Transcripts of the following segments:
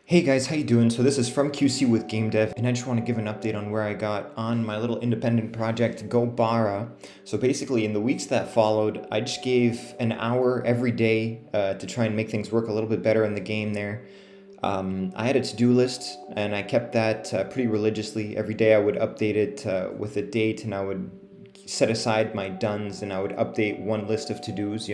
Hey guys, how you doing? So this is from QC with GameDev, and I just want to give an update on where I got on my little independent project, Gobara. So basically, in the weeks that followed, I just gave an hour every day to try and make things work a little bit better in the game there. I had a to-do list, and I kept that pretty religiously. Every day I would update it with a date, and I would set aside my dones, and I would update one list of to-dos.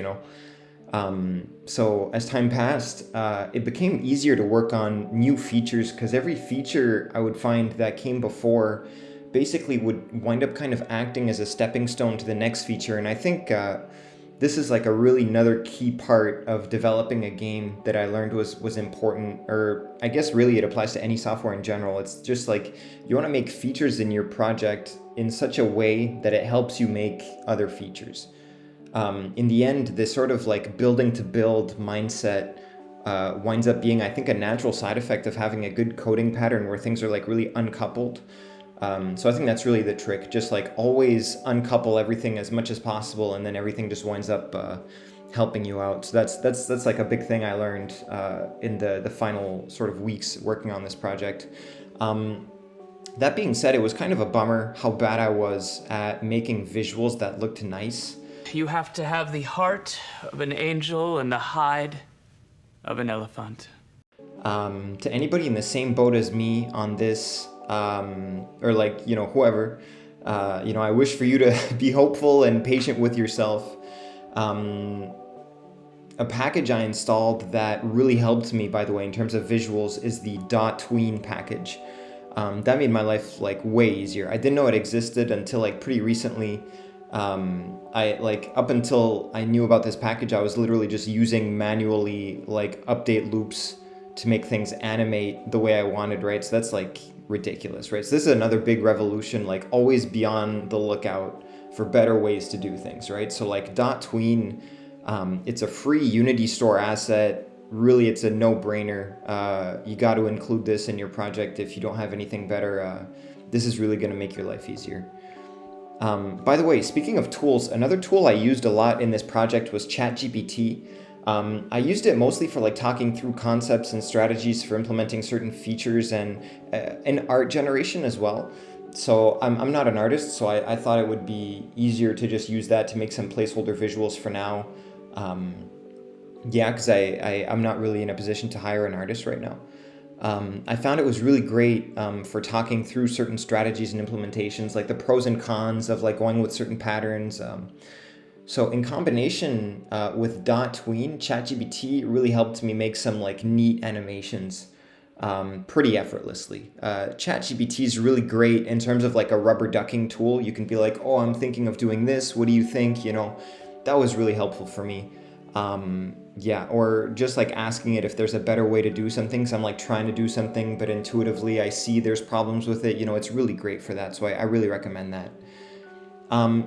So as time passed, it became easier to work on new features because every feature I would find that came before basically would wind up kind of acting as a stepping stone to the next feature. And I think this is like a really another key part of developing a game that I learned was important, or I guess really it applies to any software in general. It's just like you want to make features in your project in such a way that it helps you make other features. In the end, this sort of like building to build mindset winds up being, I think, a natural side effect of having a good coding pattern where things are like really uncoupled. So I think that's really the trick. Just like always uncouple everything as much as possible, and then everything just winds up helping you out. So that's like a big thing I learned in the final sort of weeks working on this project. That being said, it was kind of a bummer how bad I was at making visuals that looked nice. You have to have the heart of an angel and the hide of an elephant. To anybody in the same boat as me on this, or like, whoever, I wish for you to be hopeful and patient with yourself. A package I installed that really helped me, by the way, in terms of visuals is the DOTween package. That made my life like way easier. I didn't know it existed until like pretty recently. I like up until I knew about this package, I was literally just using manually like update loops to make things animate the way I wanted, right? So that's like ridiculous, right? So this is another big revolution, like always be on the lookout for better ways to do things, right? So like DOTween, it's a free Unity store asset. Really, it's a no-brainer. You got to include this in your project if you don't have anything better. This is really going to make your life easier. By the way, speaking of tools, another tool I used a lot in this project was ChatGPT. I used it mostly for like talking through concepts and strategies for implementing certain features and art generation as well. So I'm not an artist, so I thought it would be easier to just use that to make some placeholder visuals for now. Because I'm not really in a position to hire an artist right now. I found it was really great for talking through certain strategies and implementations, like the pros and cons of like going with certain patterns. So in combination with DOTween, ChatGPT really helped me make some like neat animations pretty effortlessly. ChatGPT is really great in terms of like a rubber ducking tool. You can be like, oh, I'm thinking of doing this. What do you think? That was really helpful for me. Or just like asking it if there's a better way to do something. So I'm like trying to do something, but intuitively I see there's problems with it. It's really great for that. So I really recommend that.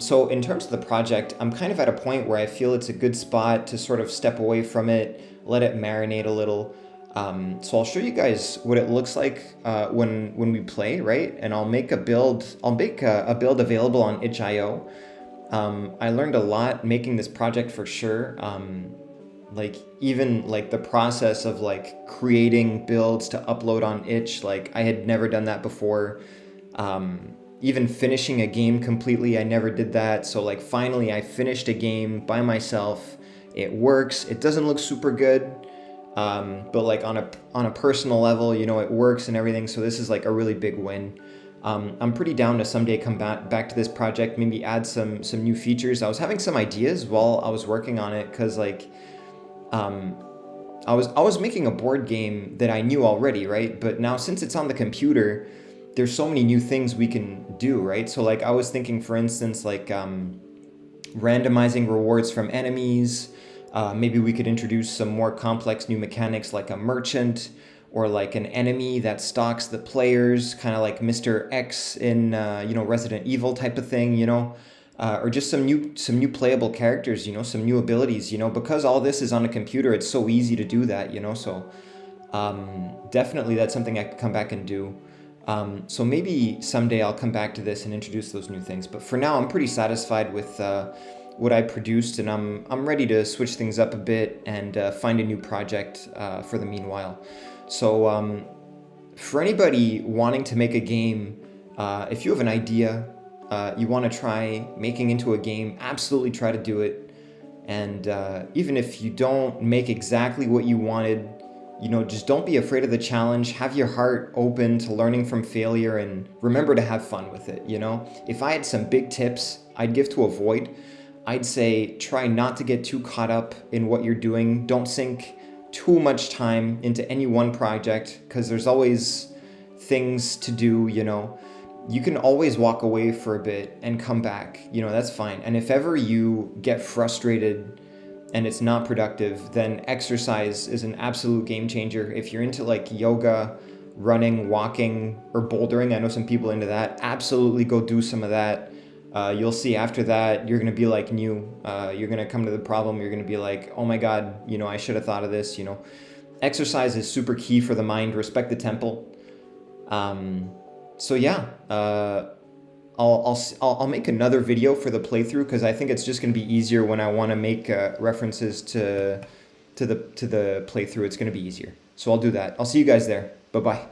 So in terms of the project, I'm kind of at a point where I feel it's a good spot to sort of step away from it, let it marinate a little. So I'll show you guys what it looks like when we play, right? And I'll make a build. I'll make a build available on itch.io. I learned a lot making this project for sure. Like even like the process of like creating builds to upload on itch, like I had never done that before. Even finishing a game completely, I never did that. So like finally I finished a game by myself. It works. It doesn't look super good. But like on a personal level, it works and everything. So this is like a really big win. I'm pretty down to someday come back to this project, maybe add some new features. I was having some ideas while I was working on it because like I was making a board game that I knew already, right? But now since it's on the computer, there's so many new things we can do, right? So like I was thinking, for instance, like randomizing rewards from enemies. Maybe we could introduce some more complex new mechanics like a merchant, or like an enemy that stalks the players, kind of like Mr. X in Resident Evil type of thing, or just some new playable characters, some new abilities, because all this is on a computer, it's so easy to do that, so definitely that's something I could come back and do. So maybe someday I'll come back to this and introduce those new things, but for now I'm pretty satisfied with what I produced, and I'm ready to switch things up a bit and find a new project for the meanwhile. So for anybody wanting to make a game, if you have an idea, you want to try making into a game, absolutely try to do it. And even if you don't make exactly what you wanted, just don't be afraid of the challenge. Have your heart open to learning from failure, and remember to have fun with it. If I had some big tips I'd give to avoid, I'd say try not to get too caught up in what you're doing. Don't sink too much time into any one project, because there's always things to do. You can always walk away for a bit and come back. That's fine. And if ever you get frustrated and it's not productive, then exercise is an absolute game changer. If you're into like yoga, running, walking, or bouldering, I know some people into that, absolutely go do some of that. You'll see after that, you're going to be like new. You're going to come to the problem. You're going to be like, oh my God, I should have thought of this. Exercise is super key for the mind. Respect the temple. So yeah, I'll make another video for the playthrough, because I think it's just going to be easier when I want to make references to the playthrough. It's going to be easier. So I'll do that. I'll see you guys there. Bye-bye.